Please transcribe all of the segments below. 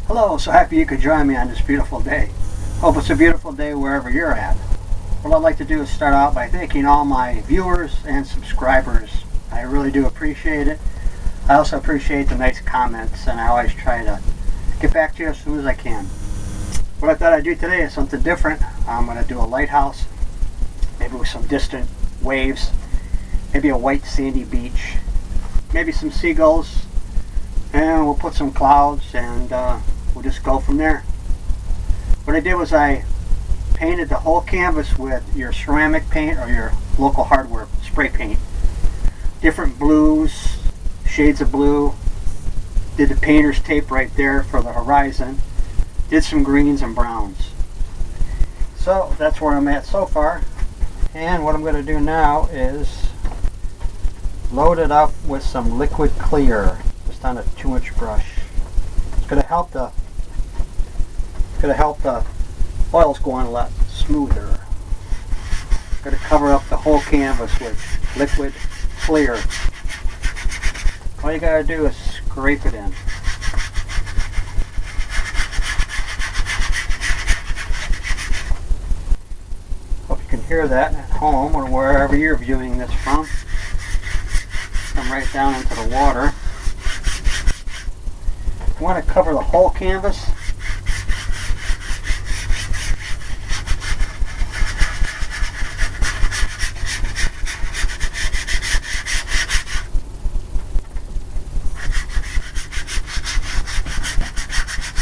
Hello, so happy you could join me on this beautiful day. Hope it's a beautiful day wherever you're at. What I'd like to do is start out by thanking all my viewers and subscribers. I really do appreciate it. I also appreciate the nice comments, and I always try to get back to you as soon as I can. What I thought I'd do today is something different. I'm going to do a lighthouse, maybe with some distant waves, maybe a white sandy beach, maybe some seagulls, and we'll put some clouds, and we'll just go from there. What I did was I painted the whole canvas with your ceramic paint or your local hardware spray paint. Different blues, shades of blue. Did the painter's tape right there for the horizon. Did some greens and browns. So that's where I'm at so far. And what I'm going to do now is load it up with some liquid clear, just on a 2-inch brush. It's going to help the oils go on a lot smoother. It's going to cover up the whole canvas with liquid clear. All you got to do is scrape it in. Hope you can hear that at home or wherever you're viewing this from. Come right down into the water. You want to cover the whole canvas.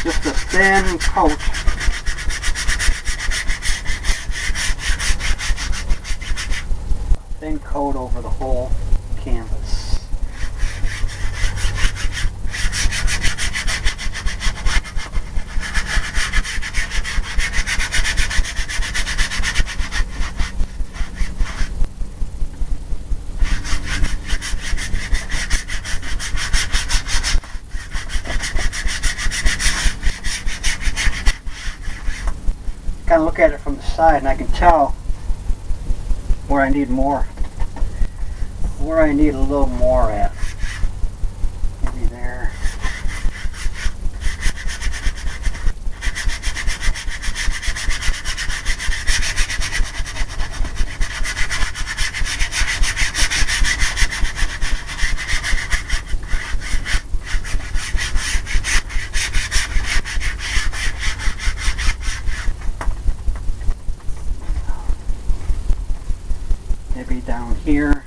Just a thin coat. Thin coat over the whole canvas. Kind of look at it from the side, and I can tell where I need more, where I need a little more at. Maybe there. Maybe down here.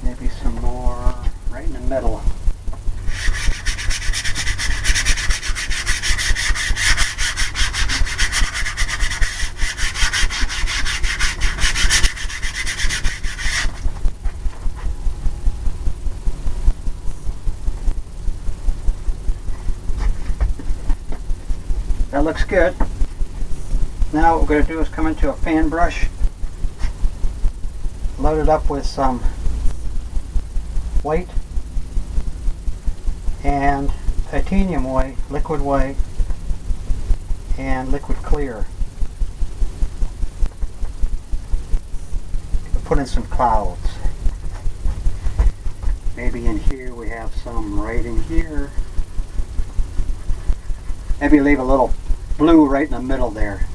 Maybe some more right in the middle. That looks good. Now what we're going to do is come into a fan brush, load it up with some white and titanium white, liquid white, and liquid clear. Put in some clouds. Maybe in here we have some right in here. Maybe leave a little blue right in the middle there.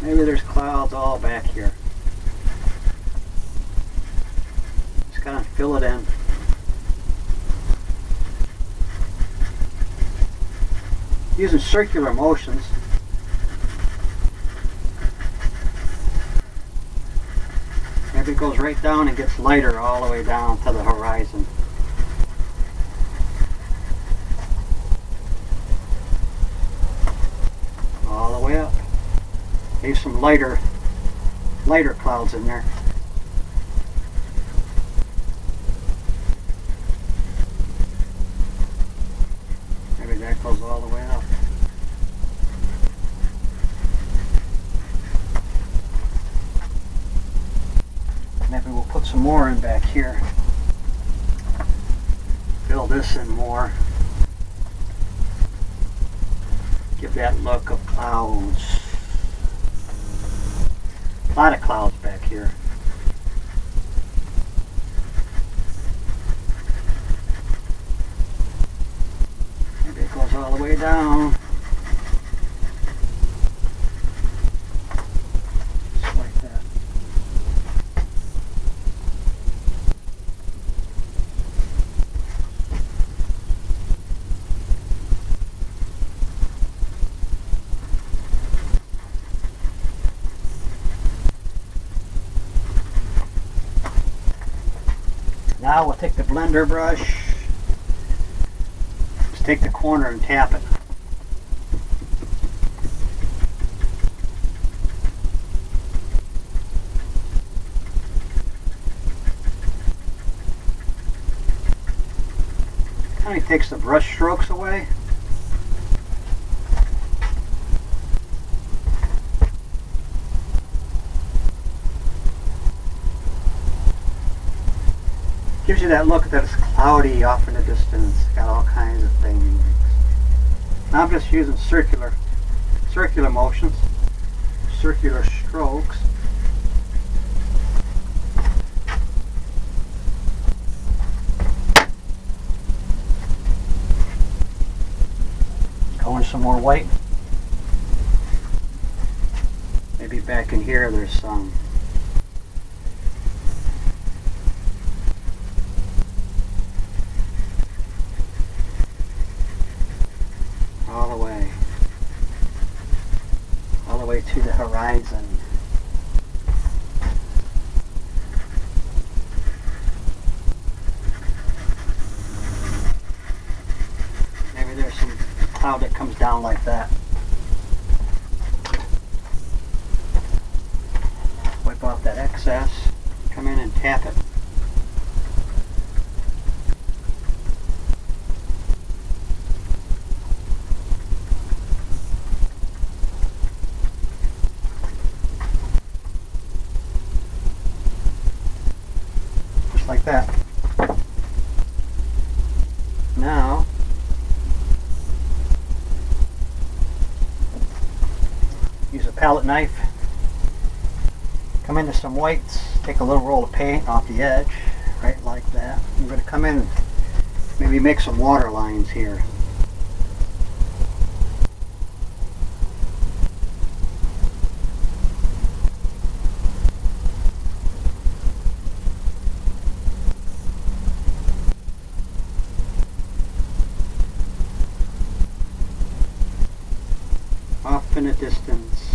Maybe there's clouds all back here. Just kind of fill it in. Using circular motions. Maybe it goes right down and gets lighter all the way down to the horizon. All the way up. Leave some lighter clouds in there. That goes all the way up. Maybe we'll put some more in back here. Fill this in more. Give that look of clouds. A lot of clouds back here. Maybe it goes all the way down. Just like that. Now we'll take the blender brush, just take the corner and tap it. Kind of takes the brush strokes away. Gives you that look that it's cloudy off in the distance. Got all kinds of things. Now I'm just using circular motions, circular strokes. Going some more white. Maybe back in here there's some. All the way to the horizon. Maybe there's some cloud that comes down like that. Wipe off that excess, come in and tap it. Like that. Now use a palette knife, come into some whites, take a little roll of paint off the edge, right like that. I'm going to come in and maybe make some water lines here. Off in the distance.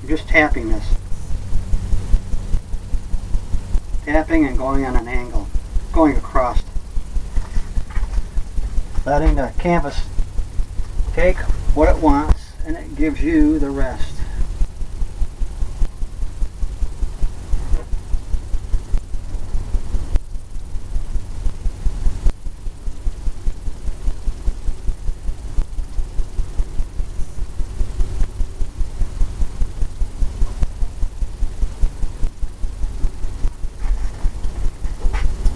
I'm just tapping this. Tapping and going on an angle. Going across. Letting the canvas take what it wants and it gives you the rest.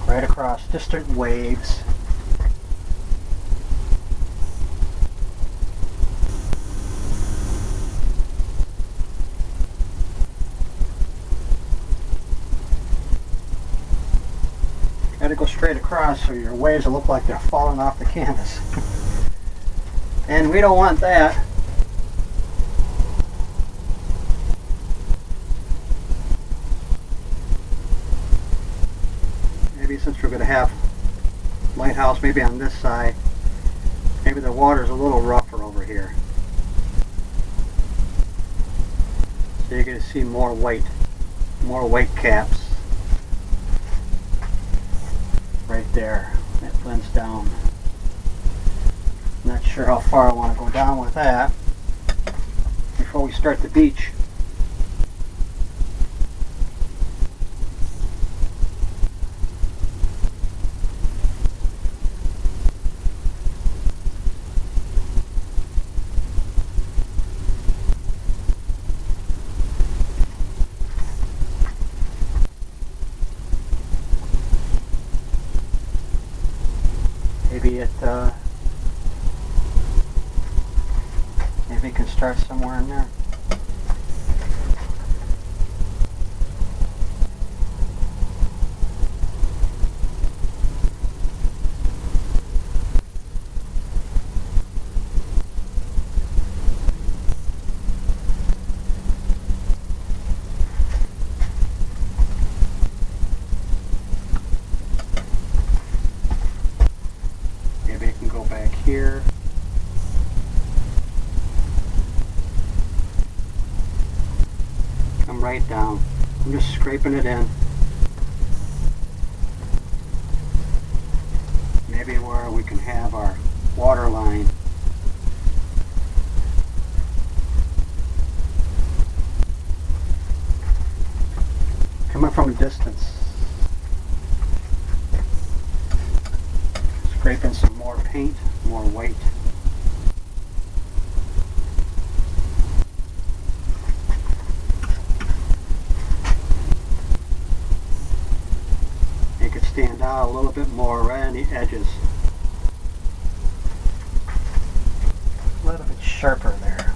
Right across distant waves. Got to go straight across so your waves will look like they're falling off the canvas. And we don't want that. Maybe since we're going to have Lighthouse maybe on this side, maybe the water's a little rougher over here. So you're going to see more white caps. Right there. That blends down. Not sure how far I want to go down with that before we start the beach. Maybe it maybe it can start somewhere in there. Maybe it can go back here. Come right down. I'm just scraping it in. Maybe where we can have our water line. Coming from a distance. Scraping some more paint, more white. Make it stand out a little bit more right on the edges. A little bit sharper there.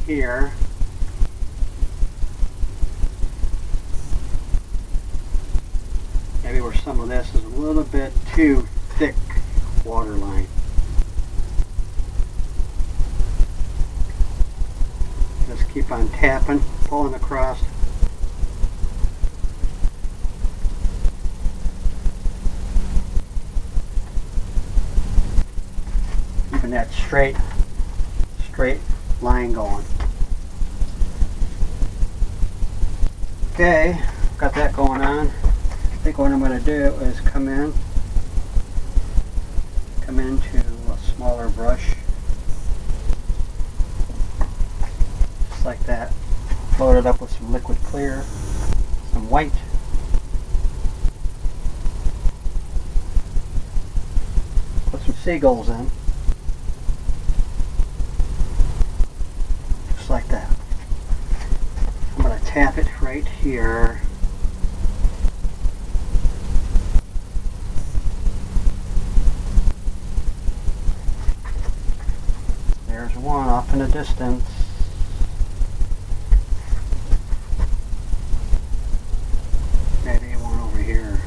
Here, maybe where some of this is a little bit too thick water line. Just keep on tapping, pulling across. Keeping that straight line going. Okay, got that going on. I think what I'm going to do is come into a smaller brush, just like that. Load it up with some liquid clear, some white. Put some seagulls in. Just like that. I'm going to tap it right here. There's one off in the distance. Maybe one over here.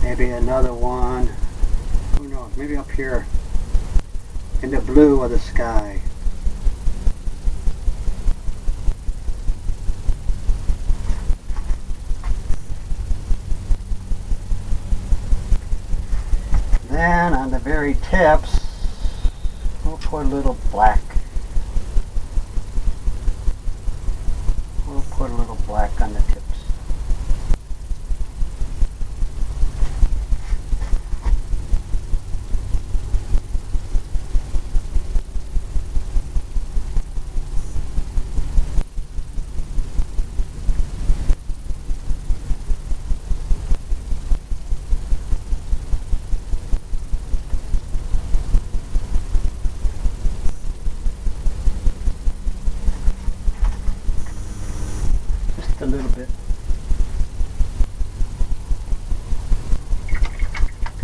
Maybe another one, who knows, maybe up here in the blue of the sky. Then on the very tips, we'll put a little black. We'll put a little black on the tips. A little bit.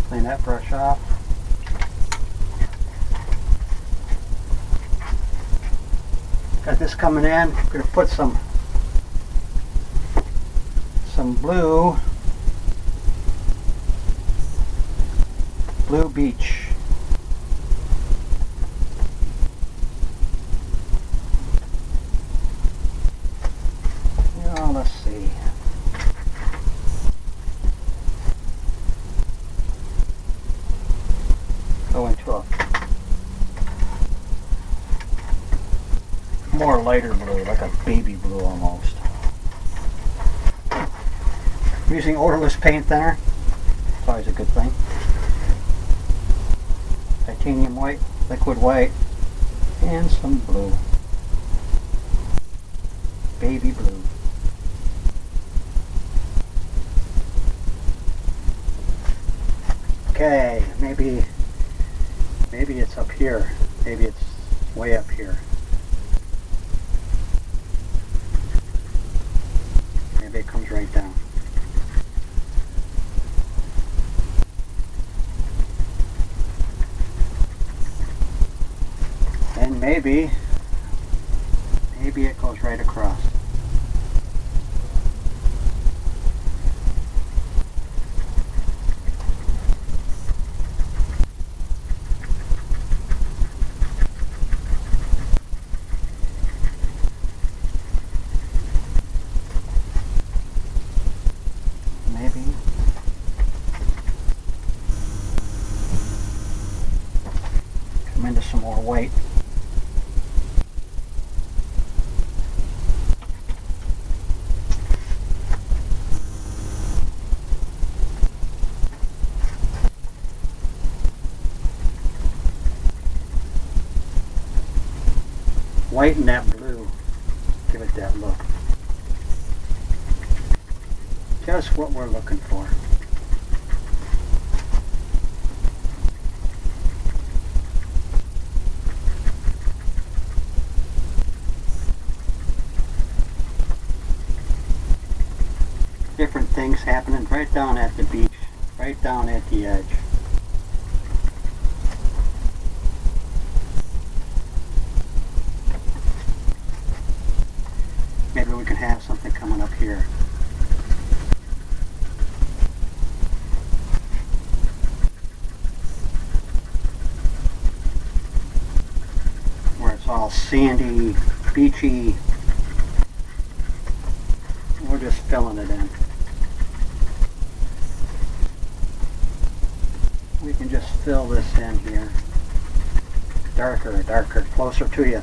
Clean that brush off. Got this coming in. I'm going to put some blue beach. Let's see. lighter blue, like a baby blue almost. I'm using odorless paint thinner. It's always a good thing. Titanium white, liquid white, and some blue. Baby blue. Okay, maybe it's up here. Maybe it's way up here. Maybe it comes right down. And maybe it goes right across. Maybe. Come into some more white. White and that blue, give it that look. Just what we're looking for. Different things happening right down at the beach, right down at the edge. Maybe we can have something coming up here. Where it's all sandy, beachy. We're just filling it in. We can just fill this in here. Darker, darker, closer to you.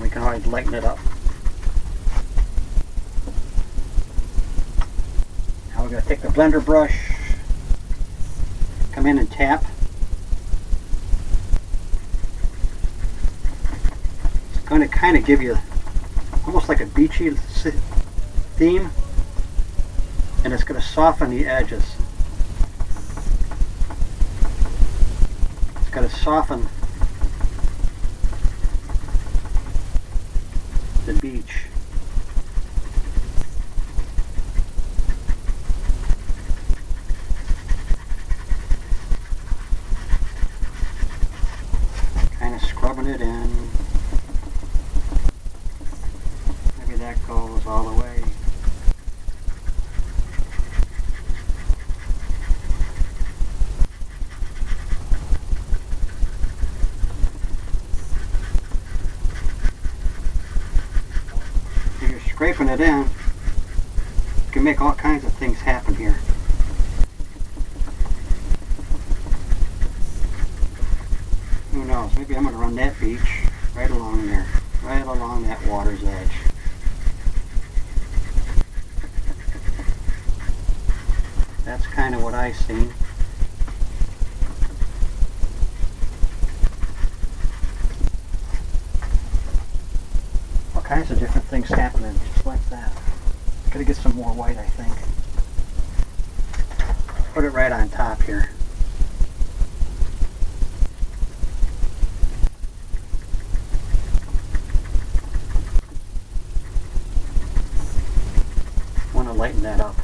We can always lighten it up. Now we're going to take the blender brush, come in and tap. It's going to kind of give you almost like a beachy theme, and it's going to soften the edges. It's going to soften the beach. Kind of scrubbing it in. Maybe that goes all the way. Scraping it in, you can make all kinds of things happen here. Who knows, maybe I'm going to run that beach right along there, right along that water's edge. That's kind of what I see. Kinds of different things happening just like that. Gotta get some more white, I think. Put it right on top here. Want to lighten that up.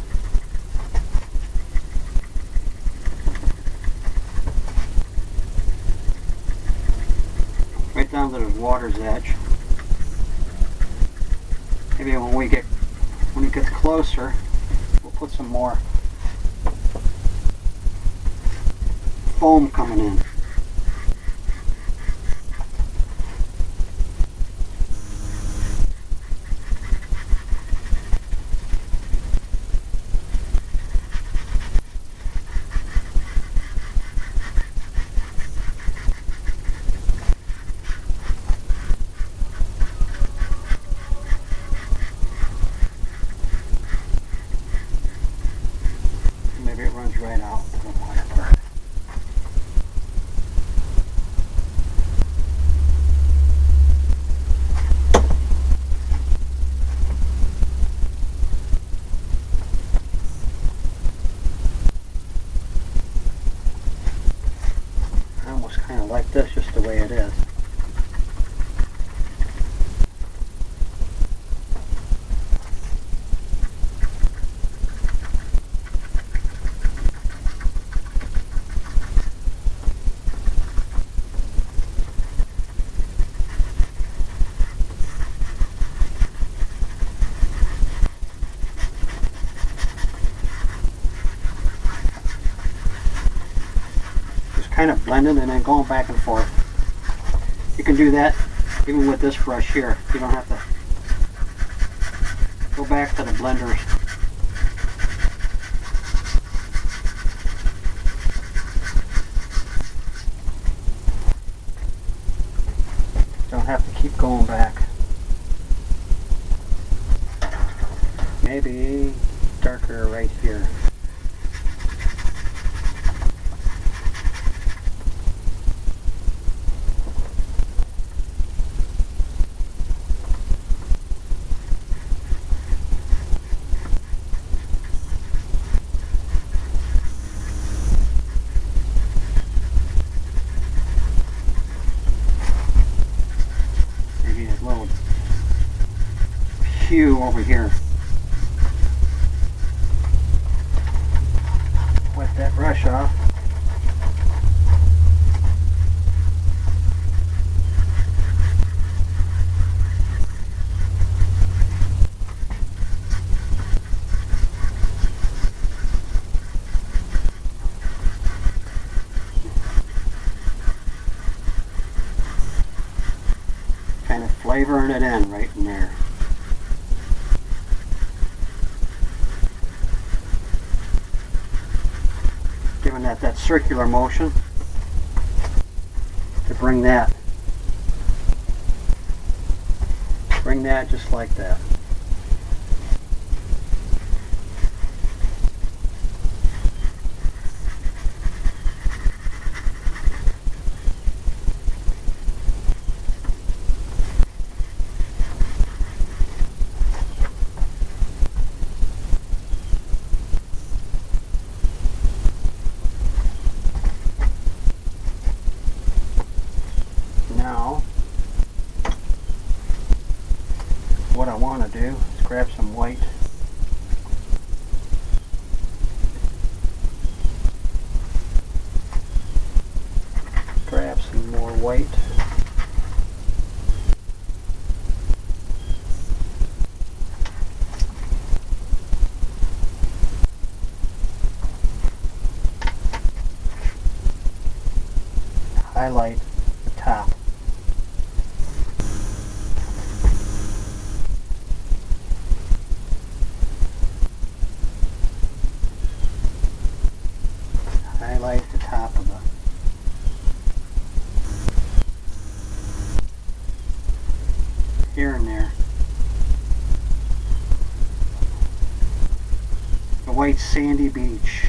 Right down to the water's edge. Maybe when it gets closer, we'll put some more foam coming in. kind of like this just the way it is. Kind of blending and then going back and forth. You can do that even with this brush here. You don't have to go back to the blenders. Don't have to keep going back. Maybe darker right here. Hue over here. Wet that brush off. Kind of flavoring it in right in there. Giving that circular motion to bring that just like that. Now, what I want to do is grab some white. Grab some more white. Highlight the top. Highlight the top of the here and there. The white sandy beach.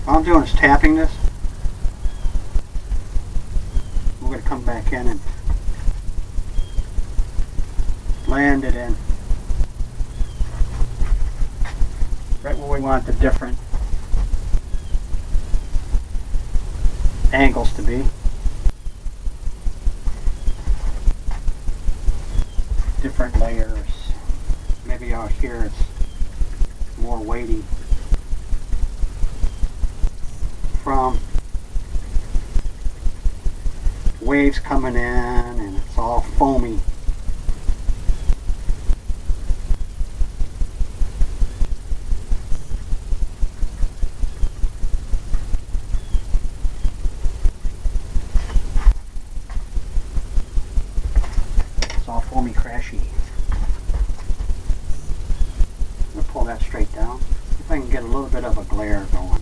All I'm doing is tapping this. We're going to come back in and blend it in. Right where we want the different angles to be. Different layers. Maybe out here it's more weighty. From waves coming in and it's all foamy. It's all foamy, crashy. I'm going to pull that straight down. See if I can get a little bit of a glare going.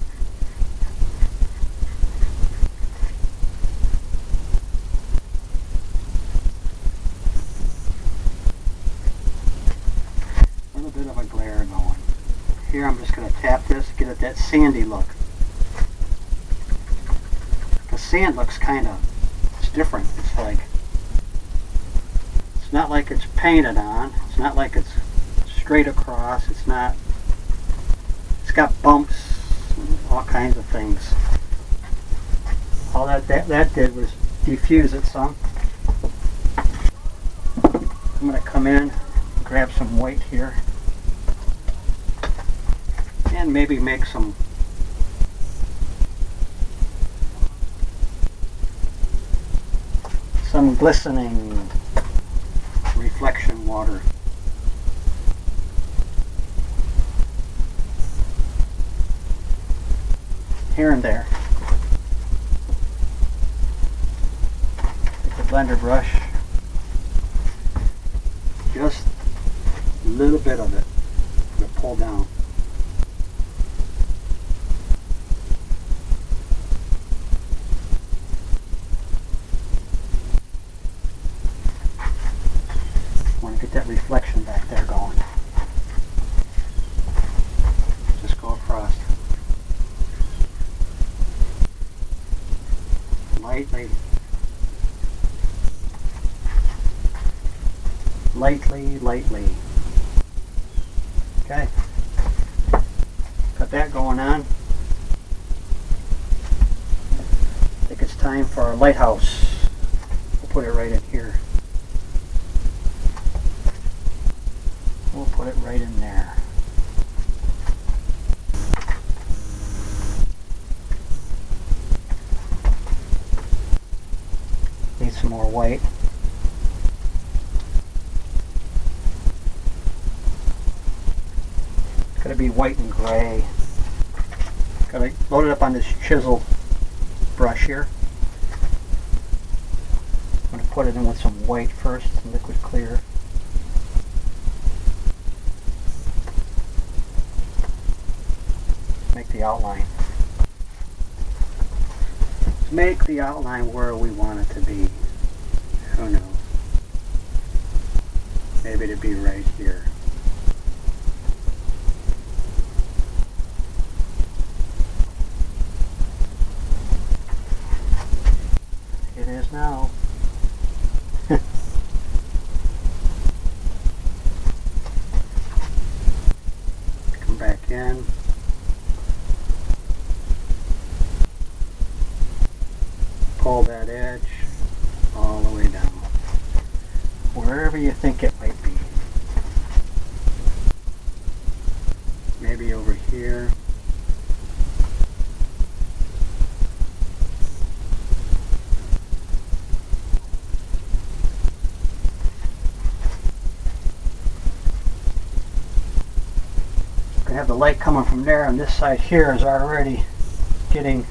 little bit of a glare going. Here I'm just going to tap this, get it that sandy look. The sand looks kind of, it's different. It's like, it's not like it's painted on. It's not like it's straight across. It's not, it's got bumps and all kinds of things. All that did was diffuse it some. I'm going to come in, grab some white here, and maybe make some glistening reflection water. Here and there. Take the blender brush, just a little bit of it to pull down. Want to get that reflection back there going. Just go across. Lightly. Lightly. Okay. Got that going on. I think it's time for our lighthouse. We'll put it right in here. We'll put it right in there. Need some more white. It's gotta be white and gray. Gotta load it up on this chisel brush here. I'm gonna put it in with some white first, some liquid clear. Make the outline. Make the outline where we want it to be. Who knows? Maybe to be right here. It is now. Come back in. Pull that edge all the way down, wherever you think it might be. Maybe over here. I have the light coming from there, and this side here is already getting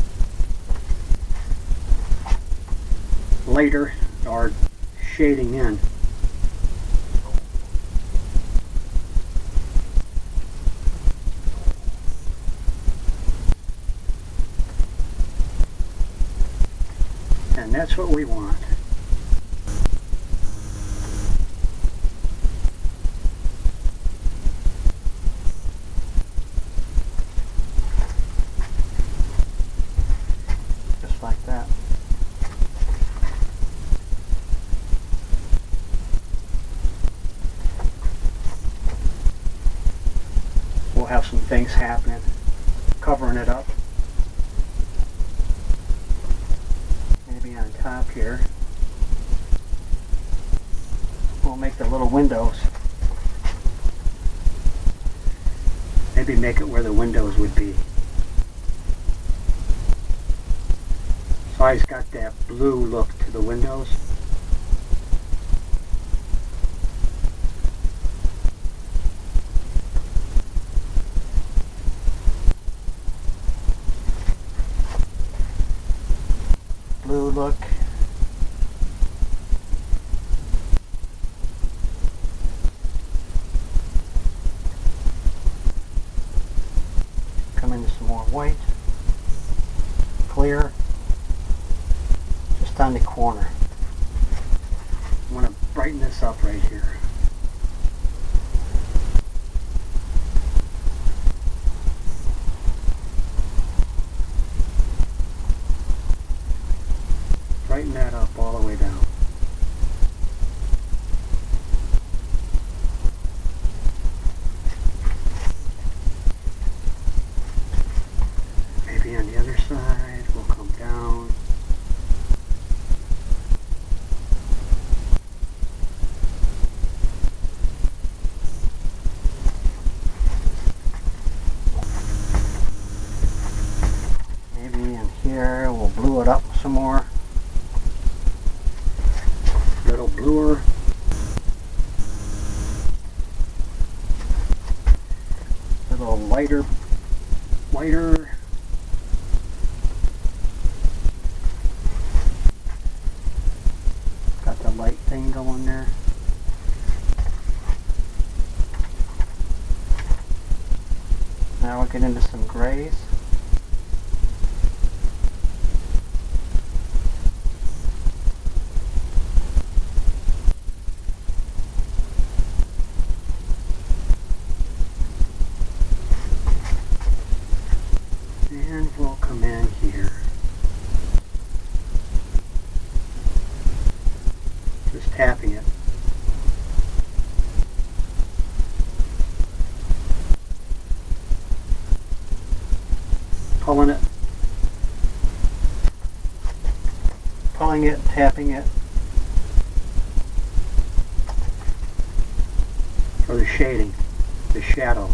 lighter or shading in. And that's what we want. Just like that. We'll have some things happening, covering it up. Maybe on top here. We'll make the little windows. Maybe make it where the windows would be. So I've got that blue look to the windows. Blue look. Come into some more white. Clear. Just on the corner. I want to brighten this up right here. there. We'll blue it up some more. Little bluer. A little lighter. Got the light thing going there. Now we'll get into some grays. And we'll come in here. Just tapping it. Pulling it, tapping it for the shading, the shadow.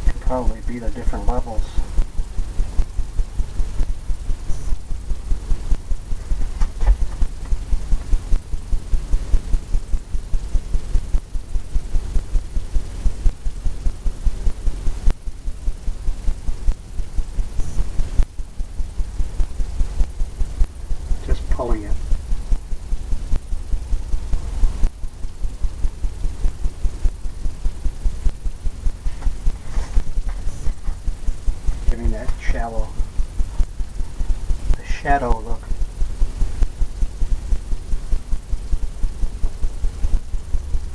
Could probably be the different levels. Pulling it. Giving that shallow, the shadow look.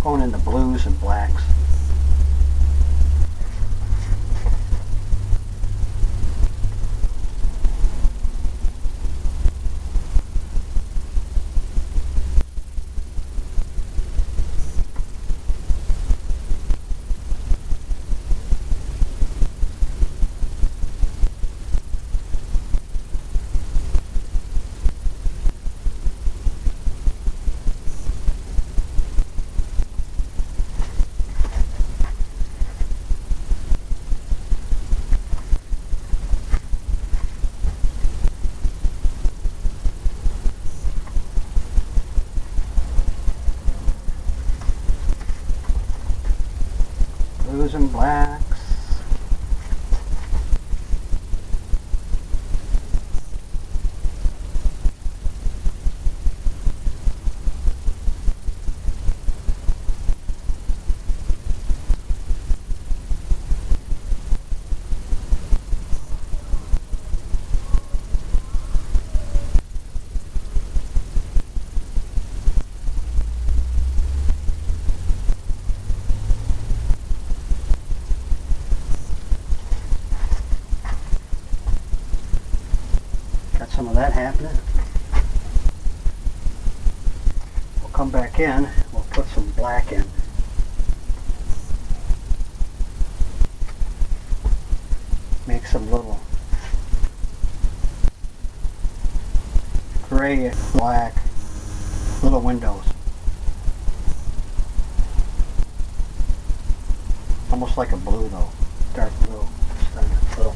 Going into blues and blacks. Blues and blacks. Got some of that happening. We'll come back in, we'll put some black in. Make some little gray and black little windows. Almost like a blue though, dark blue. Just a little.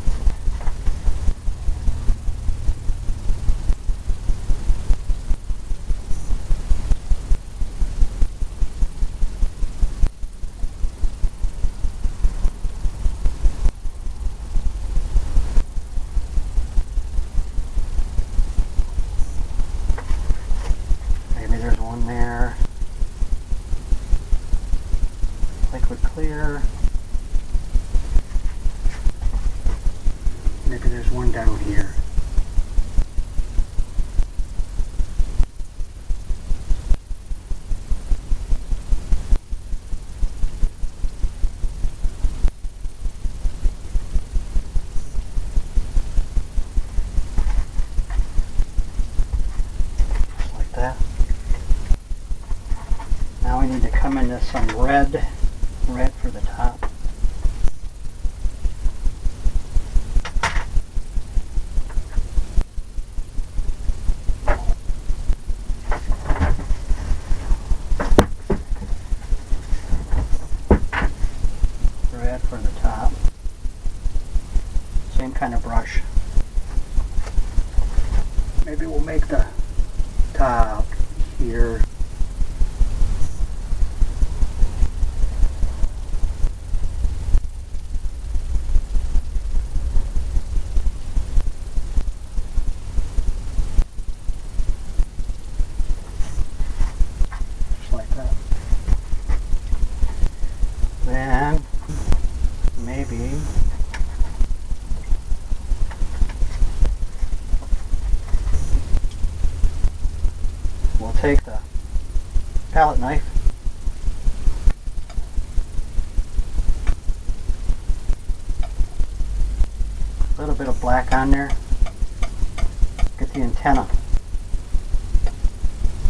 There's one there. Liquid clear. Maybe there's one down here. Just like that. Now we need to come into some red for the top. kind of brush. Maybe we'll make the top here. Just like that. Then maybe we'll take the palette knife, a little bit of black on there, get the antenna,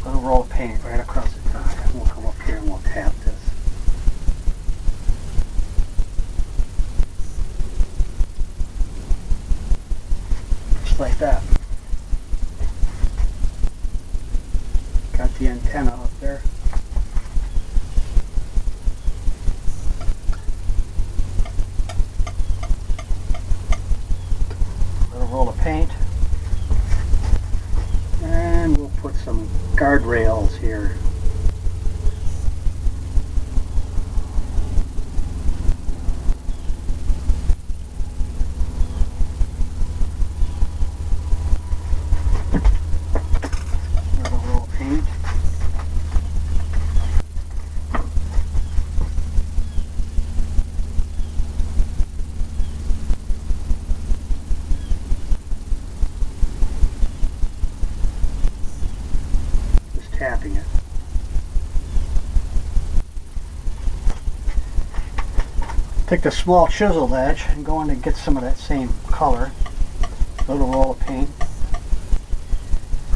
a little roll of paint right across the top, and we'll come up here and we'll tap this. Just like that. Got the antenna up there. Little roll of paint. And we'll put some guardrails here. Tapping it. Take the small chiseled edge and go in and get some of that same color. A little roll of paint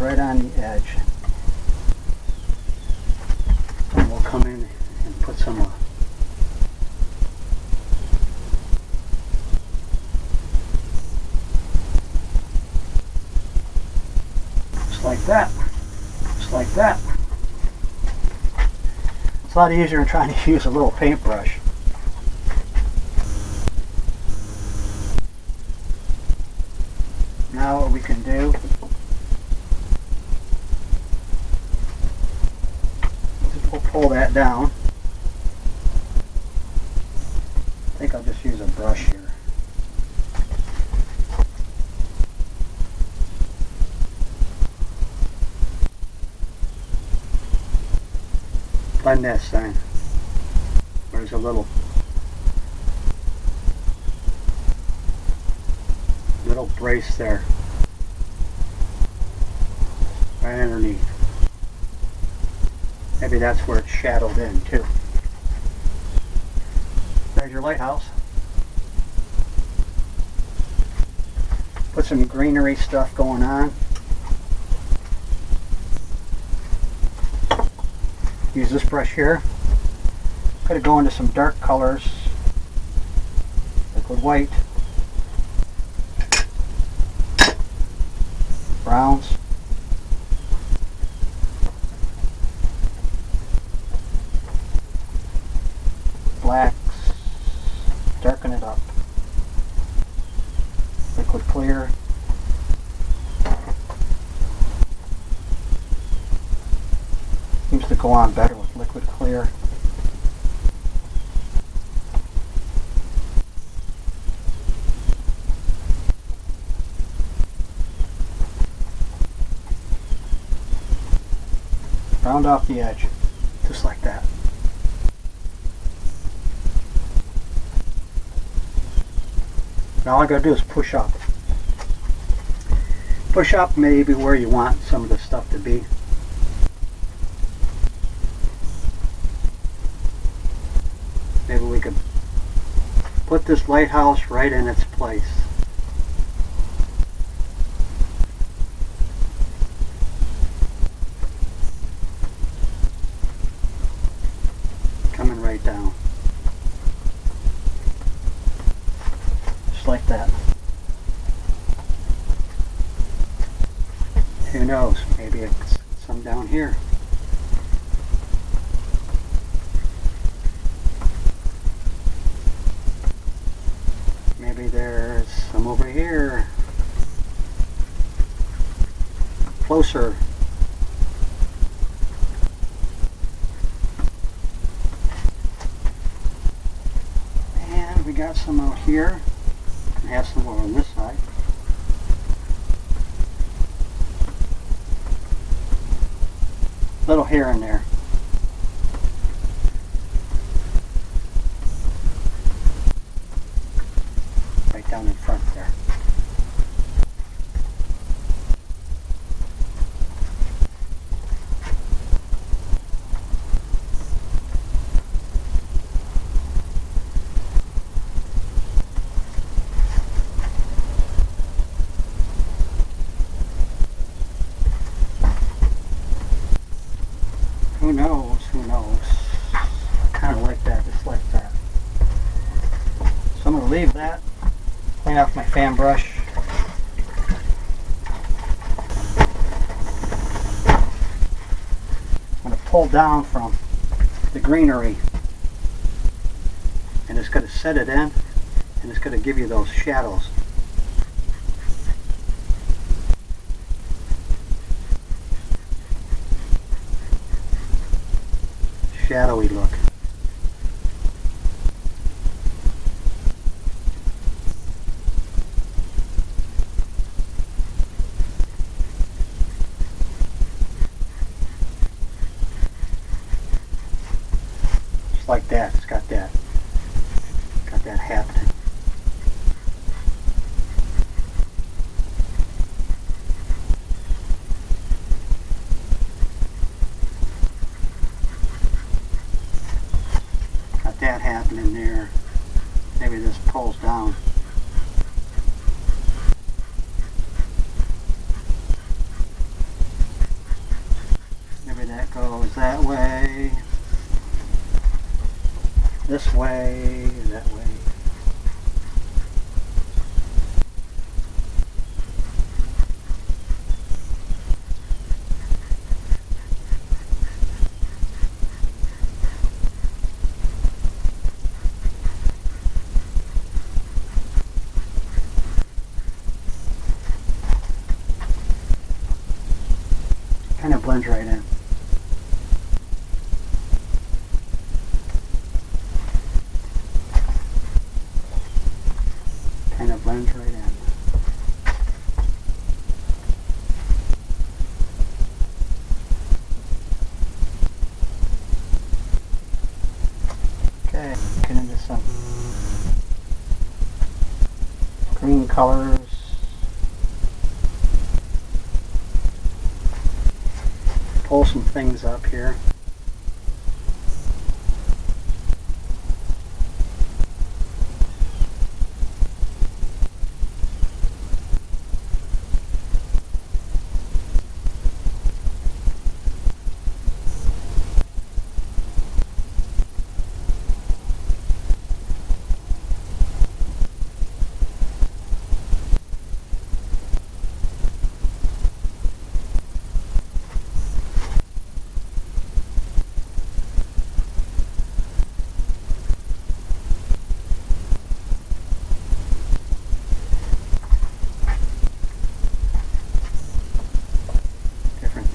right on the edge. And we'll come in and put some just like that. Like that. It's a lot easier than trying to use a little paintbrush. Now what we can do is we'll pull that down. I think I'll just use a brush here. Blend that sign. There's a little brace there, right underneath. Maybe that's where it's shadowed in too. There's your lighthouse. Put some greenery stuff going on. Use this brush here. Gotta go into some dark colors, liquid white, browns, blacks, darken it up, liquid clear, seems to go on better with liquid clear. Round off the edge, just like that. Now all I gotta do is push up. Push up maybe where you want some of the stuff to be. Maybe we could put this lighthouse right in its place. Coming right down. Just like that. Who knows, maybe it's some down here. Maybe Maybe there's some over here. Closer. And we got some out here. We have some over on this side. Little here and there. Right down in front there. Who knows? Who knows? Kind of like that, just like that. So I'm going to leave that. Clean off my fan brush. I'm going to pull down from the greenery. And it's going to set it in. And it's going to give you those shadows. Shadowy look. Just like that. It's got that happening. That happening there. Maybe this pulls down. Maybe that goes that way, this way, that way. Kind of blends right in. Kind of blends right in. Okay, get into some green colors. Pull some things up here.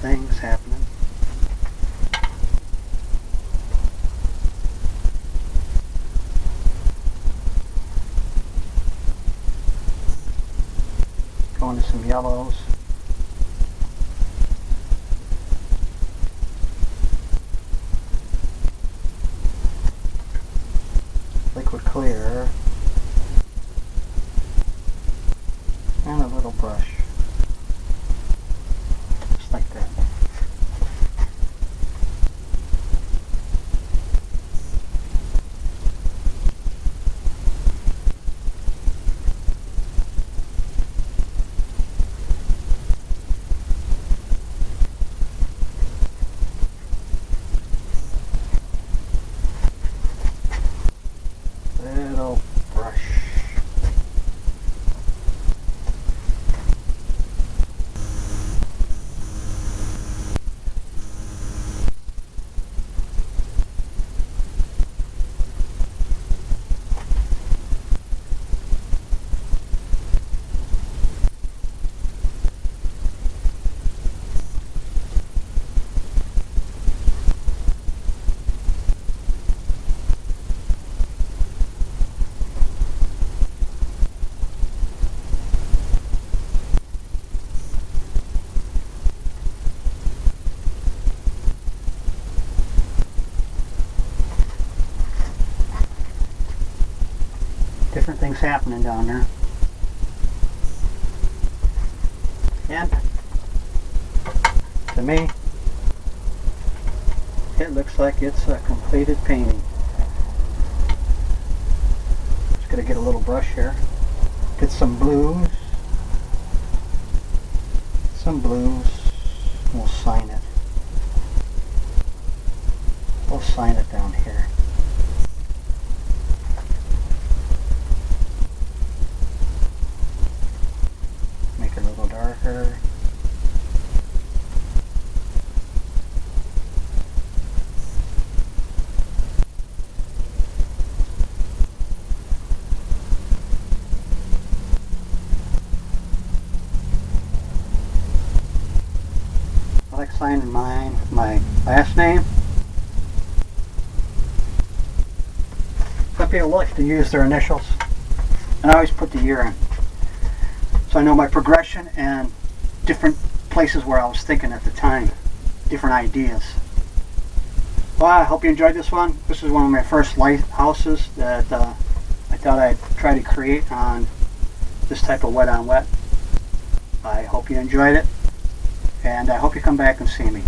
Things happening. Going to some yellows. Liquid clear. And a little brush. Just like that. Little different things happening down there. And to me, it looks like it's a completed painting. Just gonna get a little brush here. Get some blues. Some blues. We'll sign it. We'll sign it down here. Make it a little darker. I like signing mine, my last name. Some people like to use their initials, and I always put the year in, so I know my progression and different places where I was thinking at the time, different ideas. Well, I hope you enjoyed this one. This is one of my first lighthouses that I thought I'd try to create on this type of wet on wet. I hope you enjoyed it, and I hope you come back and see me.